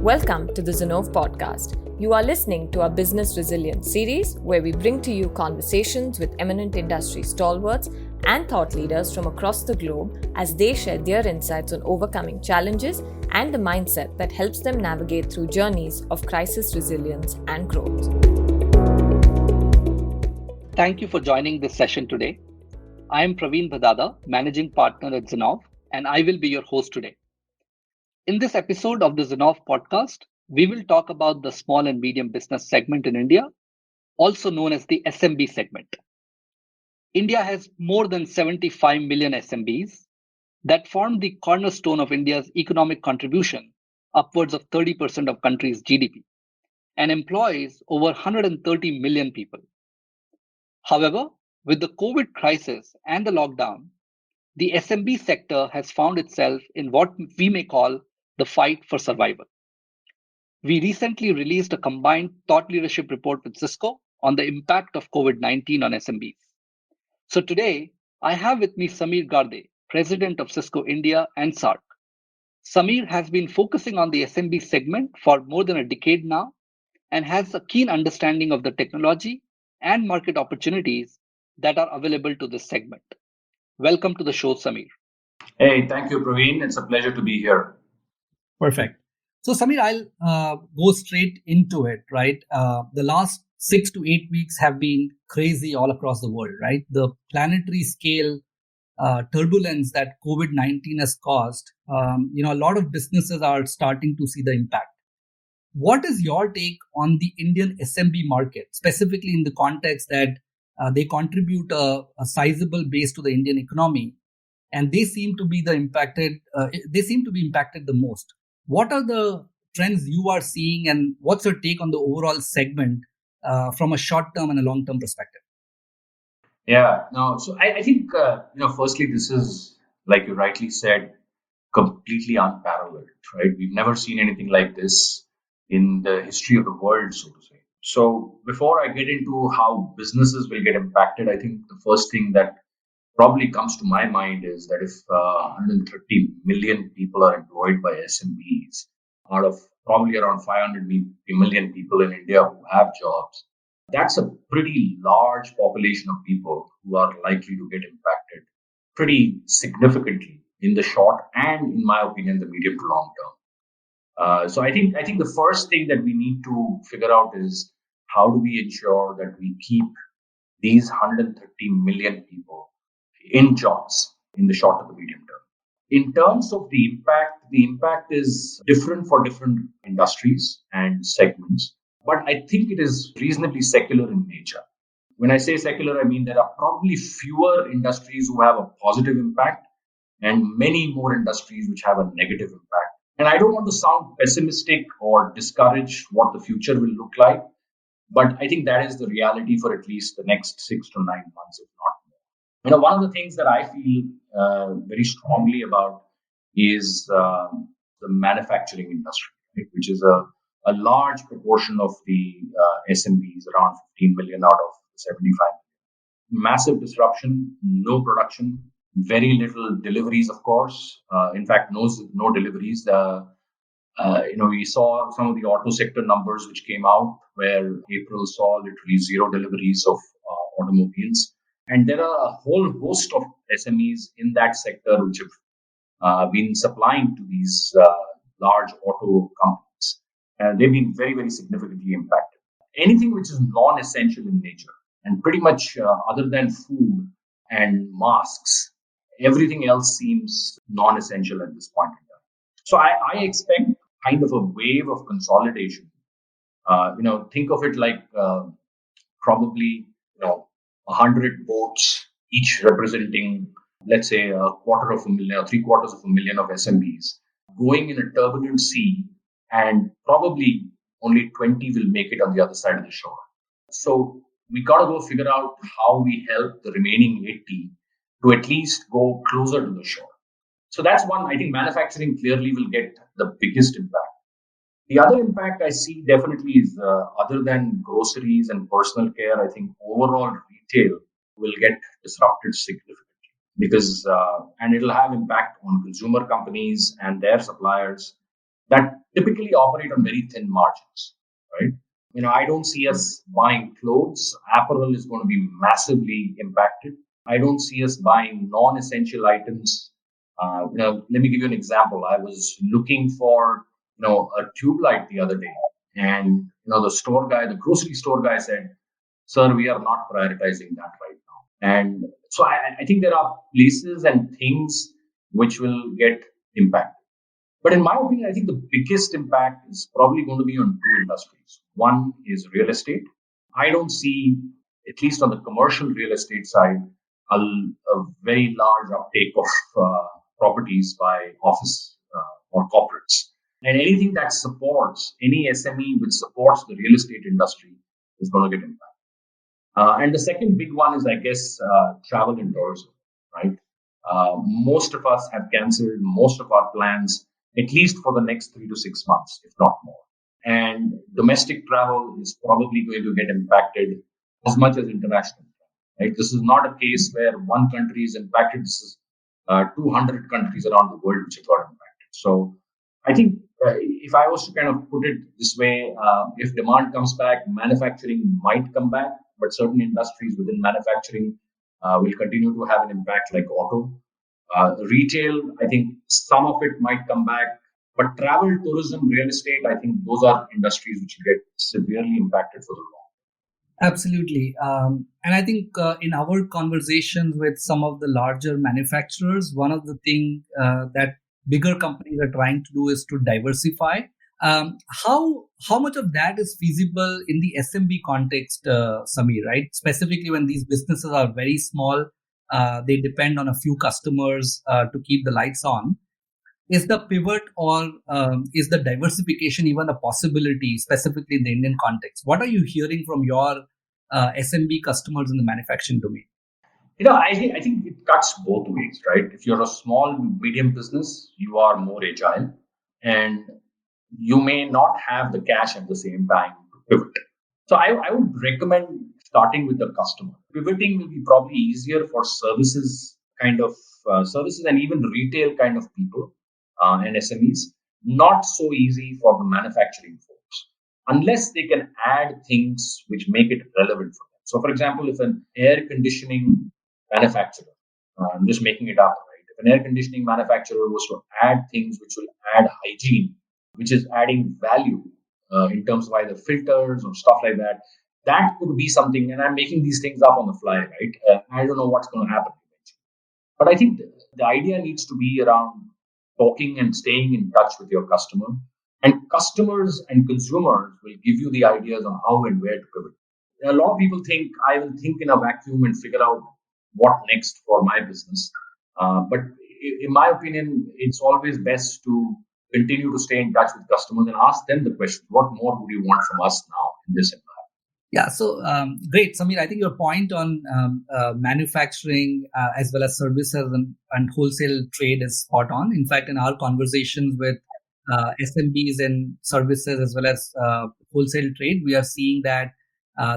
Welcome to the Zinnov podcast. You are listening to our Business Resilience series, where we bring to you conversations with eminent industry stalwarts and thought leaders from across the globe as they share their insights on overcoming challenges and the mindset that helps them navigate through journeys of crisis resilience and growth. Thank you for joining this session today. I am Praveen Bhadada, Managing Partner at Zinnov, and I will be your host today. In this episode of the Zinnov podcast, we will talk about the small and medium business segment in India, also known as the SMB segment. India has more than 75 million SMBs that form the cornerstone of India's economic contribution, upwards of 30% of country's GDP, and employs over 130 million people. However, with the COVID crisis and the lockdown, the SMB sector has found itself in what we may call the fight for survival. We recently released a combined thought leadership report with Cisco on the impact of COVID-19 on SMBs. So today, I have with me Sameer Garde, President of Cisco India and SAARC. Sameer has been focusing on the SMB segment for more than a decade now and has a keen understanding of the technology and market opportunities that are available to this segment. Welcome to the show, Sameer. Hey, thank you, Praveen. It's a pleasure to be here. Perfect. So, Sameer, I'll go straight into it, right? The last 6 to 8 weeks have been crazy all across the world, right? The planetary scale turbulence that COVID-19 has caused, a lot of businesses are starting to see the impact. What is your take on the Indian SMB market, specifically in the context that they contribute a sizable base to the Indian economy, and they seem to be impacted the most? What are the trends you are seeing, and what's your take on the overall segment from a short-term and a long-term perspective? Yeah, no. So I think, firstly, this is, like you rightly said, completely unparalleled, right? We've never seen anything like this in the history of the world, so to say. So before I get into how businesses will get impacted, I think the first thing that probably comes to my mind is that if 130 million people are employed by SMBs, out of probably around 500 million people in India who have jobs, that's a pretty large population of people who are likely to get impacted pretty significantly in the short and, in my opinion, the medium to long term. So I think the first thing that we need to figure out is how do we ensure that we keep these 130 million people in jobs in the short to the medium term. In terms of the impact is different for different industries and segments, but I think it is reasonably secular in nature. When I say secular, I mean there are probably fewer industries who have a positive impact and many more industries which have a negative impact. And I don't want to sound pessimistic or discourage what the future will look like, but I think that is the reality for at least the next 6 to 9 months, if not more. One of the things that I feel very strongly about is the manufacturing industry, right, which is a large proportion of the SMBs, around 15 million out of 75 million. Massive disruption, no production, very little deliveries, of course. In fact, no deliveries. We saw some of the auto sector numbers which came out where April saw literally zero deliveries of automobiles. And there are a whole host of SMEs in that sector which have been supplying to these large auto companies. And they've been very, very significantly impacted. Anything which is non-essential in nature, and pretty much other than food and masks, everything else seems non-essential at this point in time. So I expect kind of a wave of consolidation. Think of it like probably 100 boats, each representing, let's say, 250,000 or 750,000 of SMBs going in a turbulent sea, and probably only 20 will make it on the other side of the shore. So we got to go figure out how we help the remaining 80 to at least go closer to the shore. So that's one. I think manufacturing clearly will get the biggest impact. The other impact I see definitely is other than groceries and personal care, I think overall retail will get disrupted significantly because, and it'll have impact on consumer companies and their suppliers. that typically operate on very thin margins, right? I don't see us buying clothes. Apparel is going to be massively impacted. I don't see us buying non-essential items. Let me give you an example. I was looking for, a tube light the other day, and the grocery store guy said, "Sir, we are not prioritizing that right now." And so I think there are places and things which will get impacted. But in my opinion, I think the biggest impact is probably going to be on two industries. One is real estate. I don't see, at least on the commercial real estate side, a very large uptake of properties by office or corporates. And anything that supports, any SME which supports the real estate industry is going to get impacted. And the second big one is, I guess, travel and tourism, right? Most of us have cancelled most of our plans, at least for the next 3 to 6 months, if not more. And domestic travel is probably going to get impacted as much as international. Right? This is not a case where one country is impacted. This is 200 countries around the world which have got impacted. So I think if I was to kind of put it this way, if demand comes back, manufacturing might come back, but certain industries within manufacturing will continue to have an impact, like auto. Retail, I think some of it might come back, but travel, tourism, real estate, I think those are industries which will get severely impacted for the long. Absolutely. And I think in our conversations with some of the larger manufacturers, one of the things that bigger companies are trying to do is to diversify. How much of that is feasible in the SMB context, Sameer, right? Specifically when these businesses are very small, they depend on a few customers to keep the lights on. Is the pivot or is the diversification even a possibility, specifically in the Indian context? What are you hearing from your SMB customers in the manufacturing domain? I think it cuts both ways, right? If you're a small, medium business, you are more agile, and you may not have the cash at the same time to pivot. So I would recommend starting with the customer. Pivoting will be probably easier for services and even retail kind of people and SMEs. Not so easy for the manufacturing folks, unless they can add things which make it relevant for them. So, for example, if an air conditioning manufacturer, I'm just making it up, right? If an air conditioning manufacturer was to add things which will add hygiene, which is adding value in terms of either filters or stuff like that, that could be something. And I'm making these things up on the fly, right? I don't know what's going to happen eventually. But I think the idea needs to be around talking and staying in touch with your customer. And customers and consumers will give you the ideas on how and where to pivot. A lot of people think I will think in a vacuum and figure out what next for my business. But in my opinion, it's always best to continue to stay in touch with customers and ask them the question, what more would you want from us now in this environment? Yeah, so great, Sameer. I think your point on manufacturing as well as services and wholesale trade is spot on. In fact, in our conversations with SMBs and services as well as wholesale trade, we are seeing that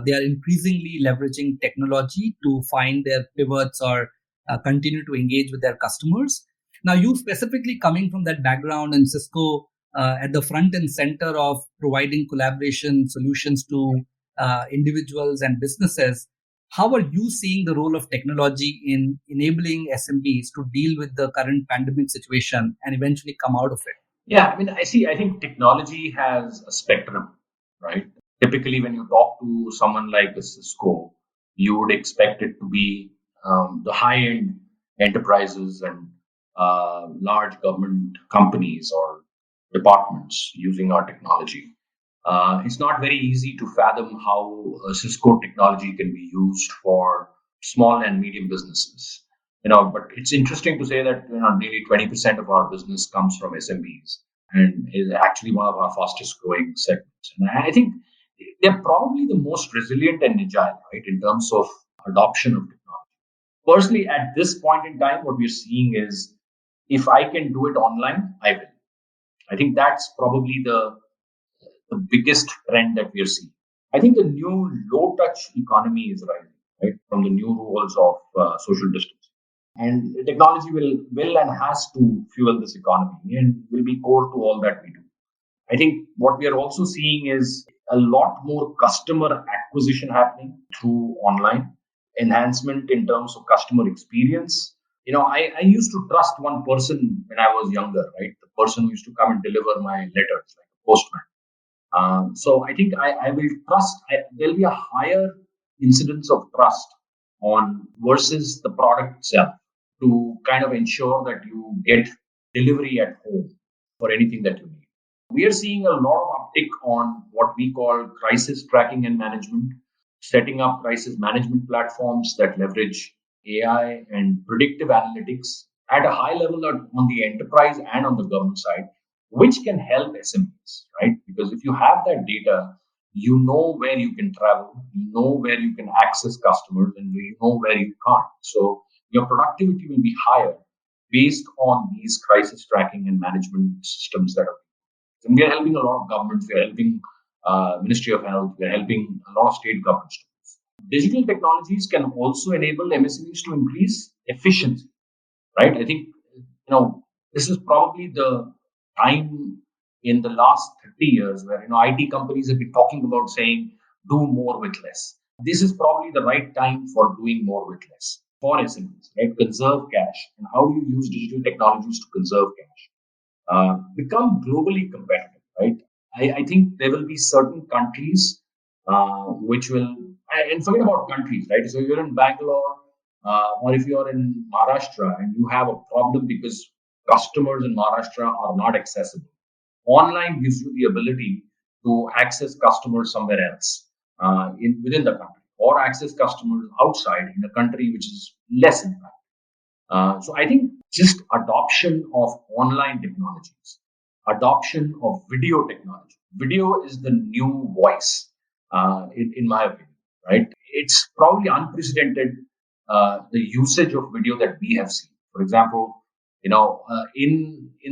they are increasingly leveraging technology to find their pivots or continue to engage with their customers. Now, you specifically coming from that background and Cisco at the front and center of providing collaboration solutions to individuals and businesses, how are you seeing the role of technology in enabling SMBs to deal with the current pandemic situation and eventually come out of it? Yeah, I think technology has a spectrum, right? Typically, when you talk to someone like a Cisco, you would expect it to be the high-end enterprises and large government companies or departments using our technology. It's not very easy to fathom how Cisco technology can be used for small and medium businesses. But it's interesting to say that nearly 20% of our business comes from SMBs and is actually one of our fastest growing segments. And I think they're probably the most resilient and agile, right, in terms of adoption of technology. Personally, at this point in time, what we're seeing is if I can do it online, I will. I think that's probably the biggest trend that we are seeing. I think the new low-touch economy is rising, right, from the new rules of social distancing. And technology will and has to fuel this economy and will be core to all that we do. I think what we are also seeing is a lot more customer acquisition happening through online, enhancement in terms of customer experience. I used to trust one person when I was younger, right? The person who used to come and deliver my letters, like a postman. So I think I will trust, there'll be a higher incidence of trust on versus the product itself to kind of ensure that you get delivery at home for anything that you need. We are seeing a lot of uptick on what we call crisis tracking and management, setting up crisis management platforms that leverage AI and predictive analytics at a high level on the enterprise and on the government side, which can help SMBs, right? Because if you have that data, you know where you can travel, you know where you can access customers, and you know where you can't. So your productivity will be higher based on these crisis tracking and management systems that are. And we are helping a lot of governments. We are helping Ministry of Health. We are helping a lot of state governments. Digital technologies can also enable MSMEs to increase efficiency, right? I think this is probably the time in the last 30 years where IT companies have been talking about saying do more with less. This is probably the right time for doing more with less for SMEs, right? Conserve cash. And how do you use digital technologies to conserve cash? Become globally competitive, right? I think there will be certain countries which will, and forget about countries, right? So if you're in Bangalore or if you're in Maharashtra and you have a problem because customers in Maharashtra are not accessible, online gives you the ability to access customers somewhere else within the country or access customers outside in a country which is less impacted. So I think just adoption of online technologies, adoption of video technology. Video is the new voice, in my opinion, right? It's probably unprecedented, the usage of video that we have seen. For example, in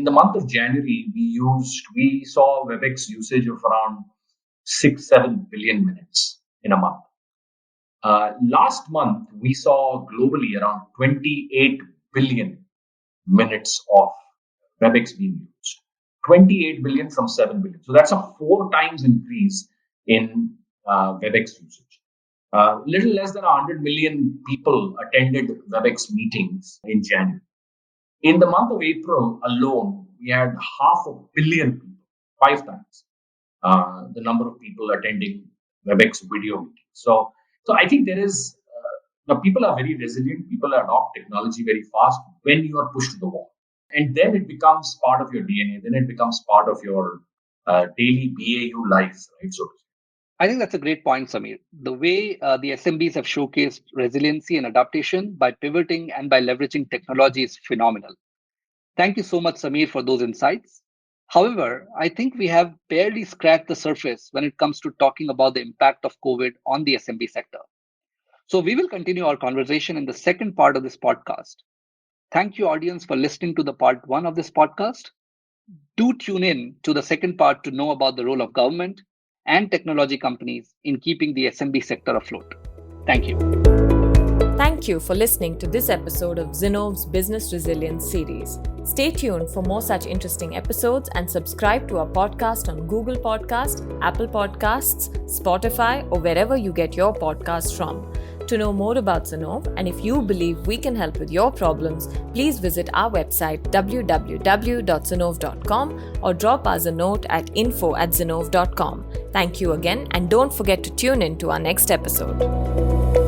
the month of January, we saw WebEx usage of around 6-7 billion minutes in a month. Last month, we saw globally around 28 billion minutes of WebEx being used. 28 billion from 7 billion. So that's a 4 times increase in WebEx usage. Little less than 100 million people attended WebEx meetings in January. In the month of April alone, we had 500 million people, 5 times the number of people attending WebEx video meetings. So I think there is, people are very resilient. People adopt technology very fast when you are pushed to the wall. And then it becomes part of your DNA. Then it becomes part of your daily BAU life, right? So I think that's a great point, Sameer. The way the SMBs have showcased resiliency and adaptation by pivoting and by leveraging technology is phenomenal. Thank you so much, Sameer, for those insights. However, I think we have barely scratched the surface when it comes to talking about the impact of COVID on the SMB sector. So we will continue our conversation in the second part of this podcast. Thank you, audience, for listening to the part 1 of this podcast. Do tune in to the second part to know about the role of government and technology companies in keeping the SMB sector afloat. Thank you. Thank you for listening to this episode of Zinnov's Business Resilience series. Stay tuned for more such interesting episodes and subscribe to our podcast on Google Podcast, Apple Podcasts, Spotify, or wherever you get your podcasts from. To know more about Zinnov, and if you believe we can help with your problems, please visit our website www.zinnov.com or drop us a note at info@zinnov.com. Thank you again, and don't forget to tune in to our next episode.